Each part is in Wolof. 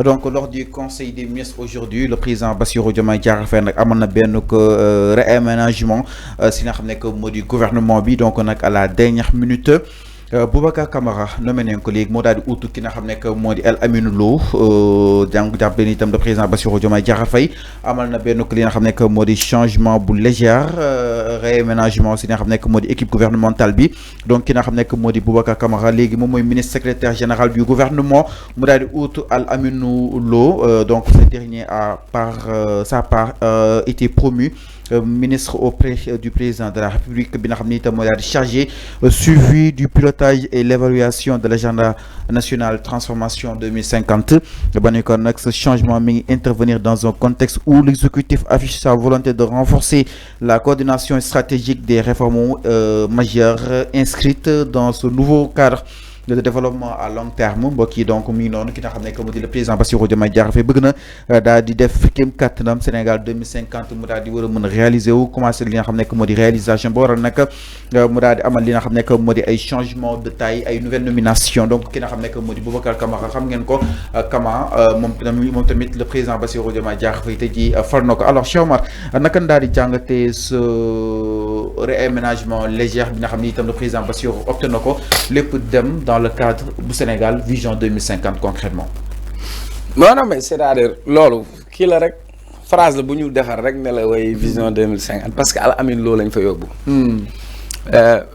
Donc lors du conseil des ministres aujourd'hui le président Bassirou Diomaye Diakhar Faye nag amoon na benn réaménagement si nga xam ne que moo di gouvernement bi donc nag à la dernière minute Boubacar Camara nommé nañ ko léegi moo daal di utu ki nga xam ne que moo di El Aminou Lo jàpp leen itam le président Bassirou Diomaye Diakhar Faye amal na benn li nga xam ne que moo di changement bu légère réaménagement si nga xam ne que moo di équipe gouvernementale bi donc ki nga xam ne que moo di Boubacar Camara léegi moom mooy ministre secrétaire général du gouvernement mu daal di utu El Aminou Lo donc ce dernier a été promu ministre auprès du président de la République bi nga xam ne itam moo daal di chargé suivi du pilotage et l'évaluation de l'agenda national transformation 2050 ba ne kon nag ce changement mi ngi intervenir dans un contexte où l'exécutif affiche sa volonté de renforcer la coordination stratégique des réformes majeures inscrites dans ce nouveau cadre de développement à long terme mbokk yi donc mi ngi noonu ki nga xam ne que mu di le président Bassirou Diomaye Diakhar Faye bëgg na daal di def kéem kattanam Sénégal 2050 mu daal di war a mën a réaliser wu commencé li nga xam ne que moo di réalisation ba waral nag mu daal di amal li nga xam ne que moo di ay changement de taille ay nouvelles nominations donc ki nga xam ne que moo di Boubacar Camara xam ngeen ko moom tamit le président Bassirou Diomaye Diakhar Faye te ji far na ko alors Cheikh Omar naka daal di jàngatee ce réaménagement légère bi nga xam ne itam le président Bassirou opté na ko lépp dem dans le cadre du Sénégal vision 2050 concrètement. non mais c'est-à-dire loolu kii la rek phrase la bu ñu defar rek ne la way vision 2050 parce que Al Amine Lo lañ fa yóbbu.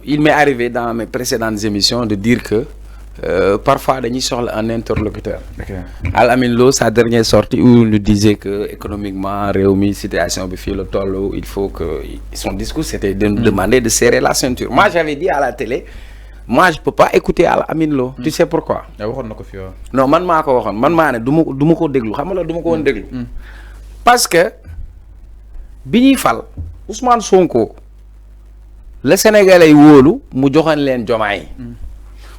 Il m'est arrivé dans mes précédentes émissions de dire que parfois dañuy soxla un interlocuteur. Al Amine Lo sa dernière sortie où il nous disait que économiquement réew mi situation bi fii la toll il faut que son discours c'était de nous demander de serrer la ceinture. Moi j'avais dit à la télé. Moi je peux pas écouter Al Amine Lo. Tu sais pourquoi. waxoon na ko fi waaw. non man maa ko waxoon man maa ne du ma ko déglu xam nga la du ma ko woon déglu. parce que bi ñuy fal Ousmane Sonko le Sénégalais yi wóolu mu joxoon leen Diomaye.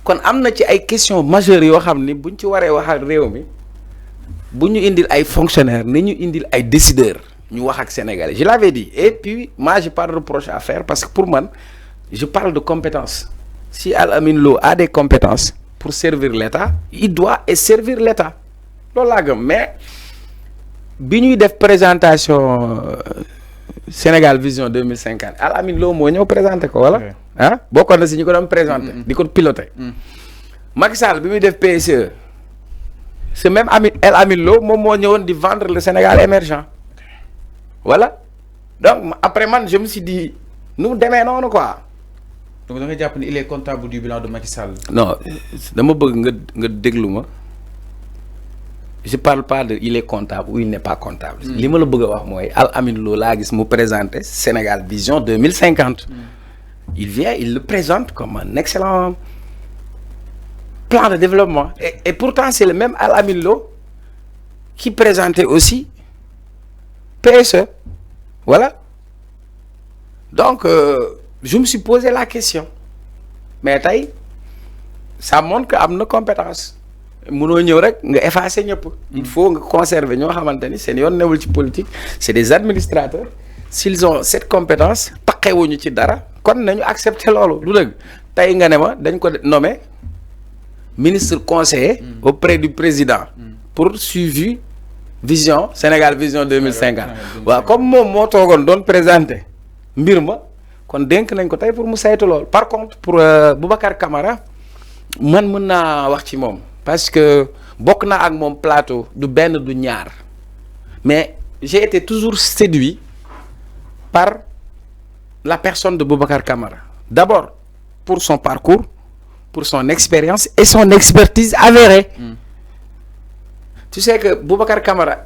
kon am na ci ay questions majeures yoo xam ni buñ ci waree wax ak réew mi bu ñu indil ay fonctionnaires ni ñu indil ay décideurs ñu wax ak Sénégalais je l'avais dit et puis moi j'ai pas de reproche à faire parce que pour man je parle de compétences. Si Al Amine Lo a des compétences pour servir l'État il doit et servir l'État loolu laa gëm mais bi ñuy def présentation Sénégal vision 2050 Al Amine Lo moo ñëw présenté ko wala ah bokkoon na si ñu ko doon présenté di ko piloté Macky Sall bi muy def PSE ce même El Amine Lo moom moo ñëwoon di vendre le Sénégal émergent voilà donc après man je me suis dit nu demee noonu quoi. donc da nga jàpp ni il est comptable du bilan de Macky Sall. non dama bëgg nga déglu ma je parle pas de il est comptable ou il n'est pas comptable. li ma la bëgg a wax mooy Al Amine Lo laa gis mu présenter Sénégal vision 2050. il vient il le présente comme un excellent plan de développement et pourtant c'est le même Al Amine Lo qui présentait aussi PSE voilà donc. Je me suis posé la question mais tey ça montre que am na compétence mënoo ñëw rek nga effacer ñëpp. il faut nga conserver ñoo xamante ni seen yoon newul ci politique c'est des administrateurs s'ils ont cette compétence taqewuñu ci dara kon nañu accepter loolu du dëgg tey nga ne ma dañ ko nommé ministre conseiller auprès du président pour suivi vision Sénégal vision 2050 waaw comme moom moo toogoon doon présenter mbir ma. kon dénk nañ ko tey pour mu saytu lool par contre pour Boubacar Camara man mën naa wax ci moom parce que bokk naa ak moom plateau du benn du ñaar mais j'ai été toujours séduit par la personne de Boubacar Camara d'abord pour son parcours pour son expérience et son expertise avérée. Tu sais que Boubacar Camara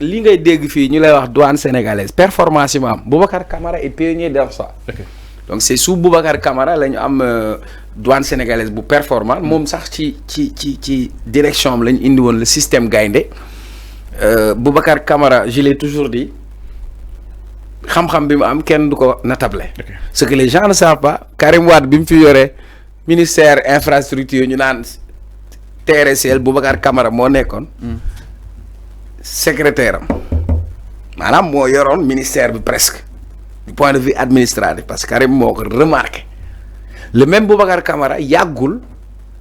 li ngay dégg fii ñu lay wax douane sénégalaise performance yi mu am Boubacar Camara est pionnier dans ça. Okay. Donc c'est sous Boubacar Camara la ñu am douane sénégalaise bu performant moom sax ci direction am la ñu indi woon le système Gaïndé Boubacar Camara je l'ai toujours dit xam-xam bi mu am kenn du ko natable. Okay. Ce que les gens ne savent pas Karim Wade bi mu fi yore ministère infrastructure ñu naan TRSL Boubacar Camara moo nekkoon. Secrétaire am maanaam moo yoroon ministère bi presque du point de vue administratif parce que Karim moo ko remarqué le même Boubacar Camara yàggul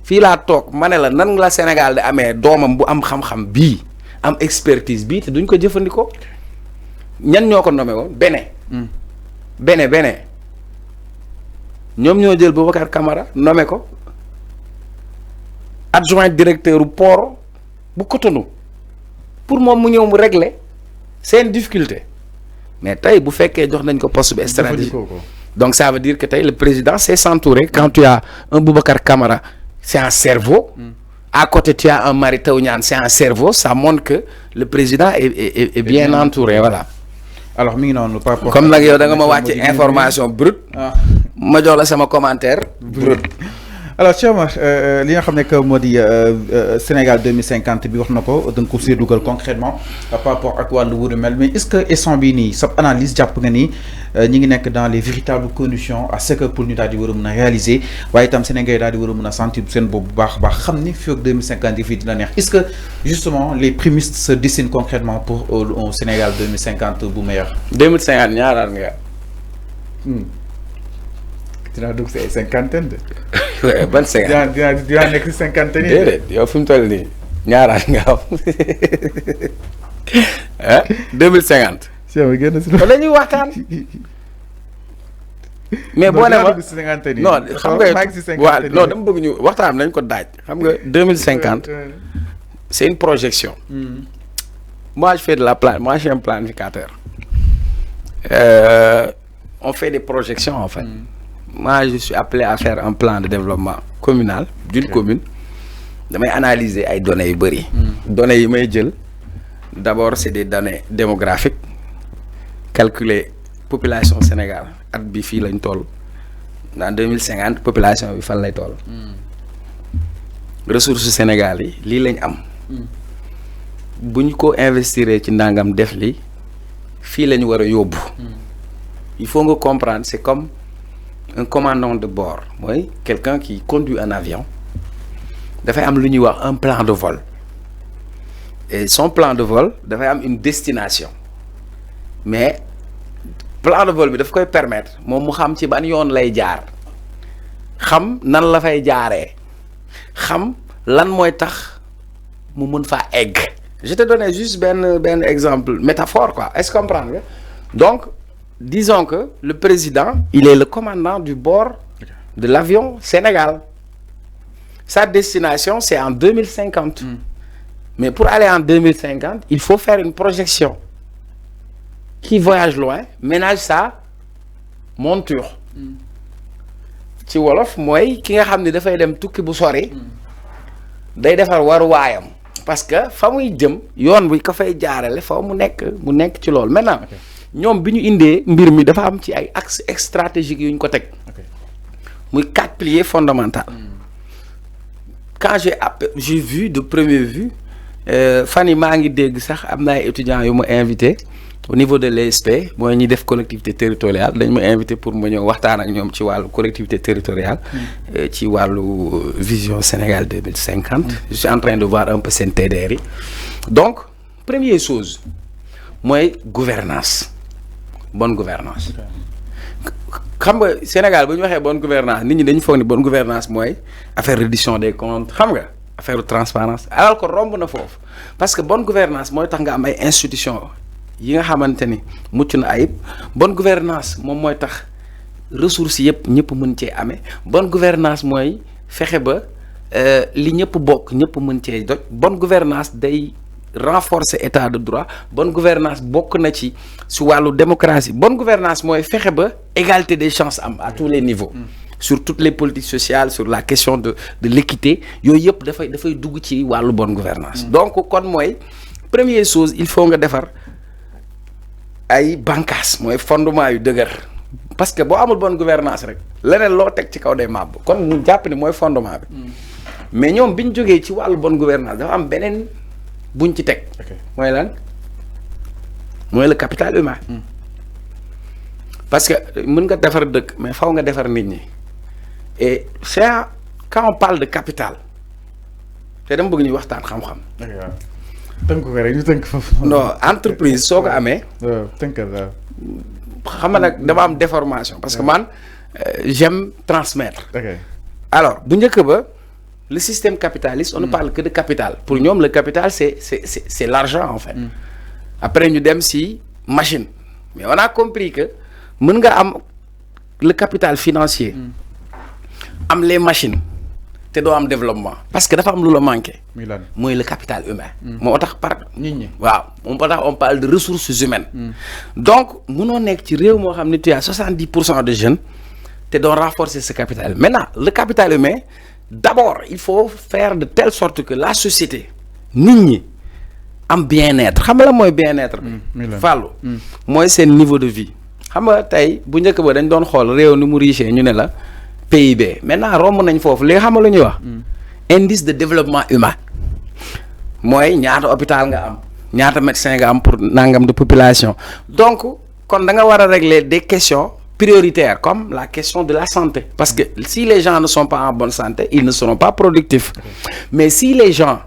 fii laa toog ma ne la nan la Sénégal di amee doomam bu am xam-xam bii am expertise bii te duñ ko jëfandikoo ñan ñoo ko nommé woon Bénin ñoom ñoo jël Boubacar Camara nommé ko adjoint directeur port bu Cotonou pour moom mu ñëw mu régler seen difficulté mais tey bu fekkee jox nañ ko poste bi stratégie donc ça veut dire que tey le président sait s'entourer quand tu as un Boubacar Camara c'est un cerveau à côté tu as un Mary Teuw Niane c'est un cerveau ça montre que le président est bien entouré voilà. Alors mi ngi noonu par rapport comme nag yow da nga ma wàcce information brute ma jox la sama commentaire brut. Alors Cheikh Omar li nga xam ne que moo di Sénégal 2050 bi wax na ko da nga ko see dugal concrètement par rapport ak wàllu wuru mel mais est-ce que instant bii nii sa analyse jàpp nga ni ñi ngi nekk dans les véritables conditions à ce que pour ñu daal di war a mën a réaliser waaye itam Sénégal daal di war a mën a sentir seen bopp bu baax a baax xam ni fii ak 2050 yi fii dina neex est-ce que justement les prémices se dessinent concrètement pour un Sénégal 2050 bu meilleur. 2050 ñaaraat nga. dinaa dugg si ay cinquantaine de. ban cinquante dinaa nekk si cinquantaine yi. déedéet yow fi mu toll nii ñaaraat nga am ah 2050. la ñuy waxtaan. mais boo nee ma non xam nga waaw non dama bëgg ñu waxtaan nañ ko daaj xam nga 2050 c'est une projection. moi je fais de la plan moi je suis un planificateur. On fait des projections en fait. Moi je suis appelé à faire un plan de développement communal d'une commune. damay analyser ay données yu bëri. données yi may jël d'abord c'est des données démographiques calculer population Sénégal at bi fii lañ toll dans 2050 population bi fan lay toll. ressources Sénégal yi lii lañ am. bu ñu ko investir ci ndàngam def li fii la ñu war a yóbbu. Il faut nga comprendre c'est comme un commandant de bord mooy quelqu'un qui conduit un avion dafay am lu ñuy wax un plan de vol et son plan de vol dafay am une destination mais plan de vol bi daf koy permettre moom mu xam ci ban yoon lay jaar xam nan la fay jaaree xam lan mooy tax mu mën faa egg. Je te donnais juste ben exemple métaphore quoi est-ce que comprendre nga donc disons que le président il est le commandant du bord de l'avion Sénégal sa destination c'est en 2050 mais pour aller en 2050 il faut faire une projection qui voyage loin ménage sa monture ci wolof mooy ki nga xam ne dafay dem tukki bu sori day defar waruwaayam parce que fa muy jëm yoon bi ko fay jaarale fa mu nekk ci loolu maintenant ñoom bi ñu indee mbir mi dafa am ci ay axes stratégiques yu ñu ko teg muy 4 piliers fondamentaux quand j'ai vu de première vue fan yi maa ngi dégg sax am na ay étudiants yu ma invité au niveau de l'ESP mooy ñuy def collectivité territoriale dañ ma invité pour ma ñëw waxtaan ak ñoom ci wàllu collectivité territoriale ci wàllu vision Sénégal 2050 je suis en train de voir un peu seen TDR yi donc première chose mooy gouvernance bonne gouvernance xam nga Sénégal bu ñu waxee bonne gouvernance nit ñi dañu foog ni bonne gouvernance mooy affaire reddition des comptes xam nga affaire transparence alors que romb na foofu parce que bonne gouvernance mooy tax nga am ay institutions yi nga xamante ni mucc na ayib bonne gouvernance moom mooy tax ressources yëpp ñëpp mën cee amee bonne gouvernance mooy fexe ba li ñëpp bokk ñëpp mën cee jot bonne gouvernance day renforcer état de droit bonne gouvernance bokk na ci si wàllu démocratie bonne gouvernance mooy fexe ba égalité des chances am à tous les niveaux sur toutes les politiques sociales sur la question de l'équité yooyu yëpp dafay dugg ci wàllu bonne gouvernance donc kon mooy première chose il faut nga defar ay bànqaas mooy fondement yu dëgër parce que boo amul bonne gouvernance rek leneen loo teg ci kaw day màbb kon ñu jàpp ni mooy fondement bi mais ñoom bi ñu jógee ci wàllu bonne gouvernance dafa am beneen buñ ci teg mooy lan mooy le capital humain parce que mën nga defar dëkk mais faw nga defar nit ñi et c'est quand on parle de capital te dama bëgg ñuy waxtaan xam-xam tënk ko rek ñu tënk foofu. non entreprise soo ko amee. tënkal xam nga nag dama am déformation parce que man j'aime transmettre. ok alors bu njëkk ba le système capitaliste, on ne parle que de capital. Pour nous, le capital, c'est l'argent, en fait. Après, nous avons si machine. Mais on a compris que le capital financier, les machines, te do am développement parce que dafa am lu la manqué. Moy le capital humain. Moo tax on parle de ressources humaines. Donc mënoo nekk ci réew moo xam ne tu as 70% de jeunes te doon renforcer ce capital. Maintenant le capital humain d'abord il faut faire de telle sorte que la société nit ñi am bien-être xam nga la mooy bien-être. Fàllu mooy seen niveau de vie. Xam nga tey bu njëkk ba dañ doon xool réew ni mu riche ñu ne la. PIB maintenant romb nañ foofu léegi xam nga lu ñuy wax indice de développement humain mooy ñaata hôpital nga am ñaata médecin nga am pour nangam de population donc kon da nga war a régler des questions prioritaires comme la question de la santé parce que si les gens ne sont pas en bonne santé ils ne seront pas productifs mais si les gens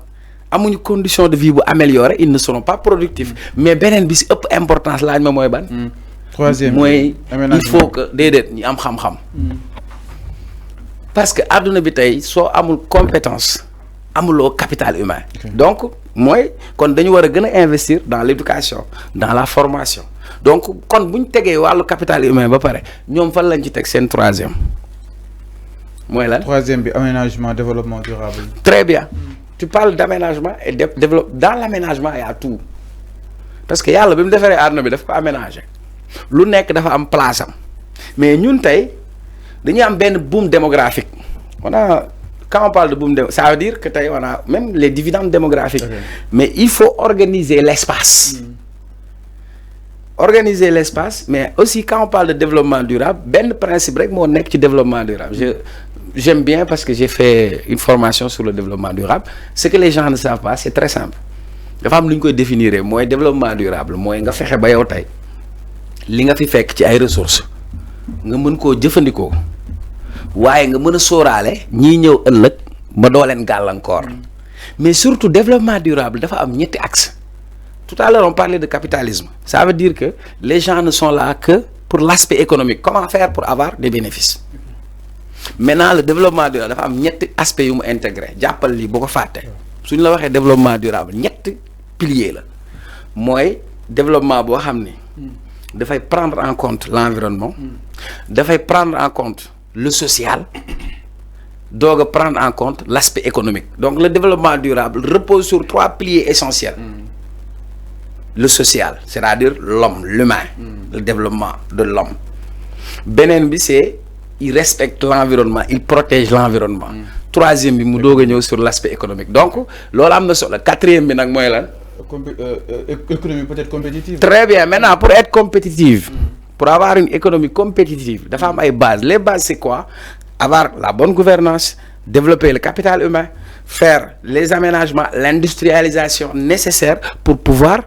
amuñu condition de vie bu améliorée ils ne seront pas productifs mais beneen bi si ëpp importance laaj ma mooy ban troisième mooy il faut que déedéet ñi am xam-xam parce que àdduna bi tey soo amul compétence amuloo capital humain. Donc mooy kon dañu war a gën a investir dans l'éducation dans la formation donc kon bu ñu tegee wàllu capital humain ba pare ñoom fan lañ ci teg seen troisième mooy lan. Troisième bi aménagement développement durable. Très bien tu parles d'aménagement et développement dans l'aménagement il y a tout parce que yàlla bi mu defaree àdduna bi daf ko aménager lu nekk dafa am place am mais ñun tey. Nous avons un boom démographique. Quand on parle de boom démographique, ça veut dire que on a même les dividendes démographiques. Mais il faut organiser l'espace. Organiser l'espace, mais aussi quand on parle de développement durable, le principe rek mo nek ci développement durable. J'aime bien parce que j'ai fait une formation sur le développement durable. Ce que les gens ne savent pas, c'est très simple. La femme lu ñu koy définir mooy développement durable mooy nga fexe ba yow tey li nga fi fekk ci ay ressources nga mën koo jëfandikoo. waaye nga mën a sóoraale ñii ñëw ëllëg ba doo leen gàllankoor mais surtout développement durable dafa am ñetti axe tout à l'heure on parlait de capitalisme ça veut dire que les gens ne sont là que pour l'aspect économique comment faire pour avoir des bénéfices maintenant le développement durable dafa am ñetti aspects yu mu intégré jàppal lii bu ko fàtte suñ la waxee développement durable ñetti piliers la mooy développement boo xam ni dafay prendre en compte l'environnement dafay prendre en compte le social doit prendre en compte l'aspect économique. Donc le développement durable repose sur trois piliers essentiels. Le social, c'est-à-dire l'homme, l'humain, le développement de l'homme. Benen bi c'est il respecte l'environnement, il protège l'environnement. Troisième bi mu doga ñëw sur l'aspect économique. Donc loolu am na solo. Quatrième bi nak moy lan? Économie peut être compétitive. Très bien. Maintenant pour être compétitive pour avoir une économie compétitive, il faut avoir des bases. Les bases, c'est quoi? Avoir la bonne gouvernance, développer le capital humain, faire les aménagements, l'industrialisation nécessaire pour pouvoir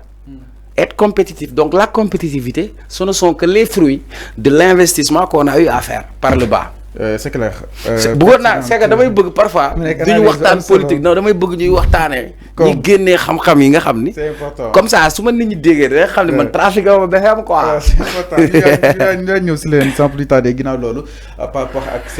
être compétitif. Donc la compétitivité, ce ne sont que les fruits de l'investissement qu'on a eu à faire par le bas. C'est clair. C'est que damay bëgg parfois duñu waxtaan politique non damay bëgg ñuy waxtaanee ñi génnee xam-xam yi nga xam ni c'est important comme ça su ma nit ñi déggee da xam ne man trafic ma ba xam quoi c'est important ñu ñëw si leen sans plus tarder ginnaaw loolu par rapport ak